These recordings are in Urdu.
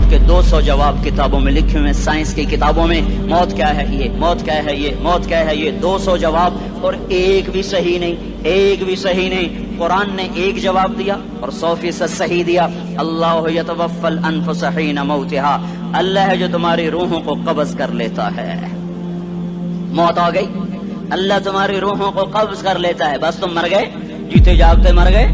کے 200 جواب کتابوں میں لکھے ہوئے، سائنس کی کتابوں میں موت کیا ہے یہ، موت کیا ہے یہ، موت کیا ہے یہ، 200 جواب، اور ایک بھی صحیح نہیں، ایک بھی صحیح نہیں۔ قرآن نے ایک جواب دیا اور 100% صحیح دیا۔ اللہ یتوفی الانفس حین موتها، اللہ ہے جو تمہاری روحوں کو قبض کر لیتا ہے۔ موت آ گئی، اللہ تمہاری روحوں کو قبض کر لیتا ہے، بس تم مر گئے، جیتے جاگتے مر گئے،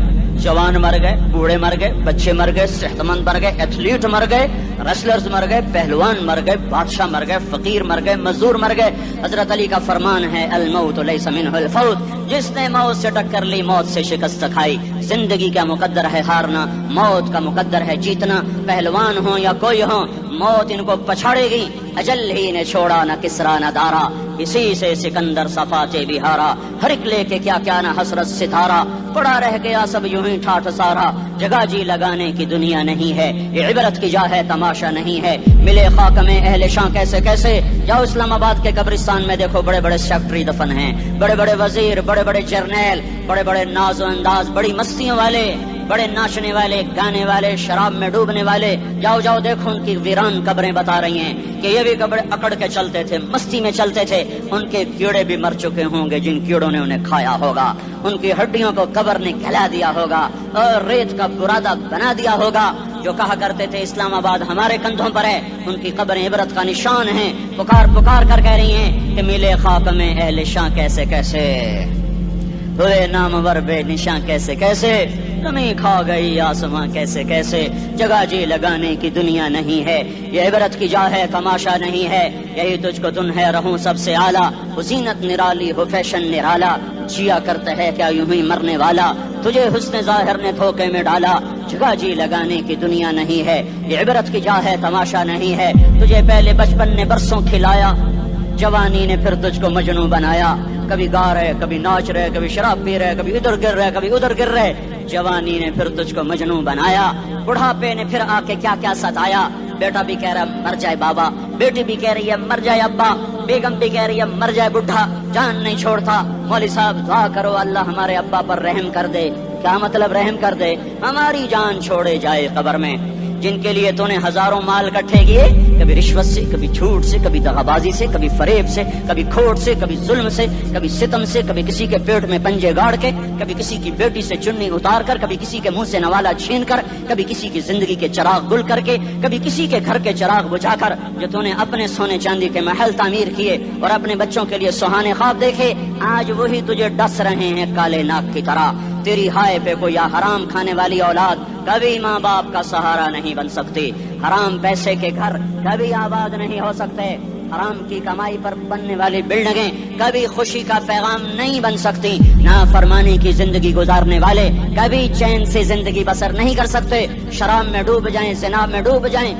جوان مر گئے، بوڑھے مر گئے، بچے مر گئے، صحت مند مر گئے، ایتھلیٹ مر گئے، ریسلرز مر گئے، پہلوان مر گئے، بادشاہ مر گئے، فقیر مر گئے، مزدور مر گئے۔ حضرت علی کا فرمان ہے الموت لیس منہ الفوت، جس نے موت سے ٹکر لی موت سے شکست کھائی۔ زندگی کا مقدر ہے ہارنا، موت کا مقدر ہے جیتنا۔ پہلوان ہوں یا کوئی ہو، موت ان کو پچھاڑے گی۔ اجل ہی نے چھوڑا نہ کسرا نہ دارا، اسی سے سکندر صفاتے بہارا۔ ہر ایک لے کے کیا کیا نہ حسرت ستارہ، پڑا رہ گیا سب یوں ہی ٹھاٹھ سارا۔ جگہ جی لگانے کی دنیا نہیں ہے، یہ عبرت کی جا ہے تماشا نہیں ہے۔ ملے خاک میں اہل شاں کیسے کیسے، جاؤ اسلام آباد کے قبرستان میں دیکھو، بڑے بڑے سیکٹری دفن ہیں، بڑے بڑے وزیر، بڑے بڑے جرنیل، بڑے بڑے ناز و انداز، بڑی مستیوں والے، بڑے ناچنے والے، گانے والے، شراب میں ڈوبنے والے۔ جاؤ جاؤ دیکھو ان کی ویران قبریں بتا رہی ہیں کہ یہ بھی قبر اکڑ کے چلتے تھے، مستی میں چلتے تھے، ان کے کیڑے بھی مر چکے ہوں گے جن کیڑوں نے انہیں کھایا ہوگا، ان کی ہڈیوں کو قبر نے گلا دیا ہوگا اور ریت کا برادہ بنا دیا ہوگا۔ جو کہا کرتے تھے اسلام آباد ہمارے کندھوں پر ہے، ان کی قبریں عبرت کا نشان ہیں، پکار پکار کر کہہ رہی ہیں کہ ملے خاک میں اہل شاں کیسے کیسے، ہوئے نامور بے نشاں کیسے کیسے، زمین کھا گئی آسماں کیسے کیسے۔ جگہ جی لگانے کی دنیا نہیں ہے، یہ عبرت کی جا ہے تماشا نہیں ہے۔ یہی تجھ کو دن ہے رہوں سب سے اعلیٰ، وہ زینت نرالی ہو فیشن نرالا، جیا کرتا ہے کیا یوں ہی مرنے والا، تجھے حسن ظاہر نے دھوکے میں ڈالا۔ جگہ جی لگانے کی دنیا نہیں ہے، یہ عبرت کی جا ہے تماشا نہیں ہے۔ تجھے پہلے بچپن نے برسوں کھلایا، جوانی نے پھر تجھ کو مجنوں بنایا۔ کبھی گا رہے، کبھی ناچ رہے، کبھی شراب پی رہے، کبھی ادھر گر رہے، کبھی ادھر گر رہے۔ جوانی نے پھر تجھ کو مجنوں بنایا، بڑھاپے نے پھر آ کے کیا کیا ستایا۔ بیٹا بھی کہہ رہا مر جائے بابا، بیٹی بھی کہہ رہی ہے مر جائے ابا، بیگم بھی کہہ رہی ہے مر جائے بڈھا، جان نہیں چھوڑتا۔ مولوی صاحب دعا کرو اللہ ہمارے ابا پر رحم کر دے۔ کیا مطلب رحم کر دے؟ ہماری جان چھوڑے جائے قبر میں۔ جن کے لیے تو نے ہزاروں مال اکٹھے کیے، کبھی رشوت سے، کبھی جھوٹ سے، کبھی دغا بازی سے، کبھی فریب سے، کبھی کھوٹ سے، کبھی ظلم سے، کبھی ستم سے، کبھی کسی کے پیٹ میں پنجے گاڑ کے، کبھی کسی کی بیٹی سے چنی اتار کر، کبھی کسی کے منہ سے نوالا چھین کر، کبھی کسی کی زندگی کے چراغ گل کر کے، کبھی کسی کے گھر کے چراغ بجھا کر۔ جو تو نے اپنے سونے چاندی کے محل تعمیر کیے اور اپنے بچوں کے لیے سہانے خواب دیکھے، آج وہی تجھے ڈس رہے ہیں کالے ناک کی طرح۔ تیری ہائے پہ کوئی حرام کھانے والی اولاد کبھی ماں باپ کا سہارا نہیں بن سکتی۔ حرام پیسے کے گھر کبھی آباد نہیں ہو سکتے۔ حرام کی کمائی پر بننے والی بلڈنگیں کبھی خوشی کا پیغام نہیں بن سکتی۔ نافرمانی کی زندگی گزارنے والے کبھی چین سے زندگی بسر نہیں کر سکتے۔ شراب میں ڈوب جائیں، زنا میں ڈوب جائیں،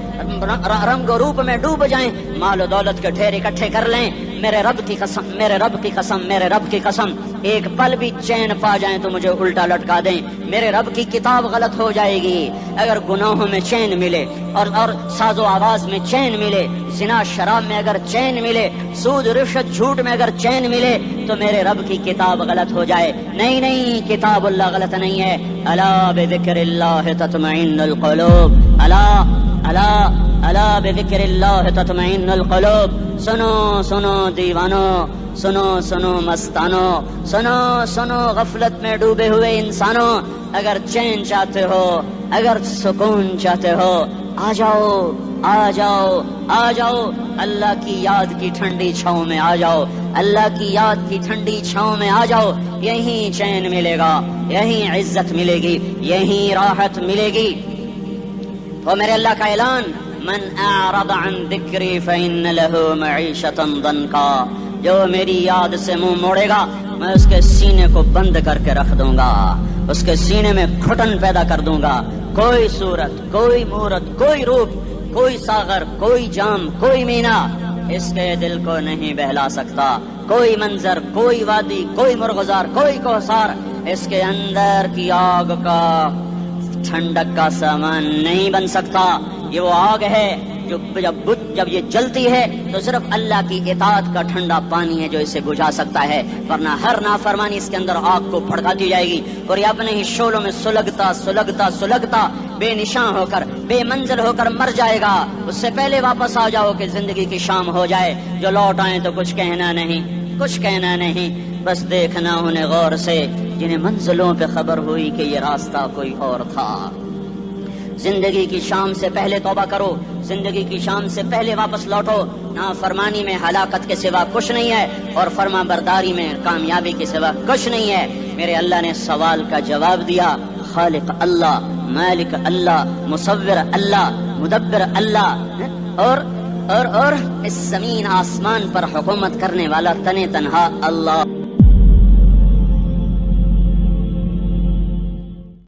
رنگ و روپ میں ڈوب جائیں، مال و دولت کے ڈھیر اکٹھے کر لیں، میرے رب کی قسم، میرے رب کی قسم، میرے رب کی قسم، ایک پل بھی چین پا جائیں تو مجھے الٹا لٹکا دیں۔ میرے رب کی کتاب غلط ہو جائے گی اگر گناہوں میں چین ملے اور ساز و آواز میں چین ملے، زنا شراب میں اگر چین ملے، سود رشوت جھوٹ میں اگر چین ملے تو میرے رب کی کتاب غلط ہو جائے۔ نہیں نہیں، کتاب اللہ غلط نہیں ہے۔ الا بذکر اللہ تطمئن القلوب، الا الا الا بذکر اللہ تطمئن القلوب۔ سنو سنو دیوانو، سنو سنو مستانو، سنو سنو غفلت میں ڈوبے ہوئے انسانوں، اگر چین چاہتے ہو، اگر سکون چاہتے ہو، آ جاؤ آ جاؤ آ جاؤ، اللہ کی یاد کی ٹھنڈی چھاؤں میں آ جاؤ، اللہ کی یاد کی ٹھنڈی چھاؤں میں آ جاؤ۔ یہیں چین ملے گا، یہیں عزت ملے گی، یہیں راحت ملے گی۔ تو میرے اللہ کا اعلان، من اعرض عن ذکری فإن له معیشة ضنکا، جو میری یاد سے منہ موڑے گا میں اس کے سینے کو بند کر کے رکھ دوں گا، اس کے سینے میں گھٹن پیدا کر دوں گا۔ کوئی صورت، کوئی مورت، کوئی روپ، کوئی ساغر، کوئی جام، کوئی مینا اس کے دل کو نہیں بہلا سکتا۔ کوئی منظر، کوئی وادی، کوئی مرغزار، کوئی کوثر اس کے اندر کی آگ کا ٹھنڈک کا سامان نہیں بن سکتا۔ یہ وہ آگ ہے جب یہ جلتی ہے تو صرف اللہ کی اطاعت کا ٹھنڈا پانی ہے جو اسے بجھا سکتا ہے، ورنہ ہر نافرمانی اس کے اندر آگ کو بھڑکاتی جائے گی اور یہ اپنے ہی شعلوں میں سلگتا بے نشاں ہو کر بے منزل ہو کر مر جائے گا۔ اس سے پہلے واپس آ جاؤ کہ زندگی کی شام ہو جائے۔ جو لوٹ آئیں تو کچھ کہنا نہیں، بس دیکھنا انہیں غور سے جنہیں منزلوں پہ خبر ہوئی کہ یہ راستہ کوئی اور تھا۔ زندگی کی شام سے پہلے توبہ کرو، زندگی کی شام سے پہلے واپس لوٹو۔ نافرمانی میں ہلاکت کے سوا کچھ نہیں ہے اور فرما برداری میں کامیابی کے سوا کچھ نہیں ہے۔ میرے اللہ نے سوال کا جواب دیا، خالق اللہ، مالک اللہ، مصور اللہ، مدبر اللہ، اور اس زمین آسمان پر حکومت کرنے والا تنہا اللہ۔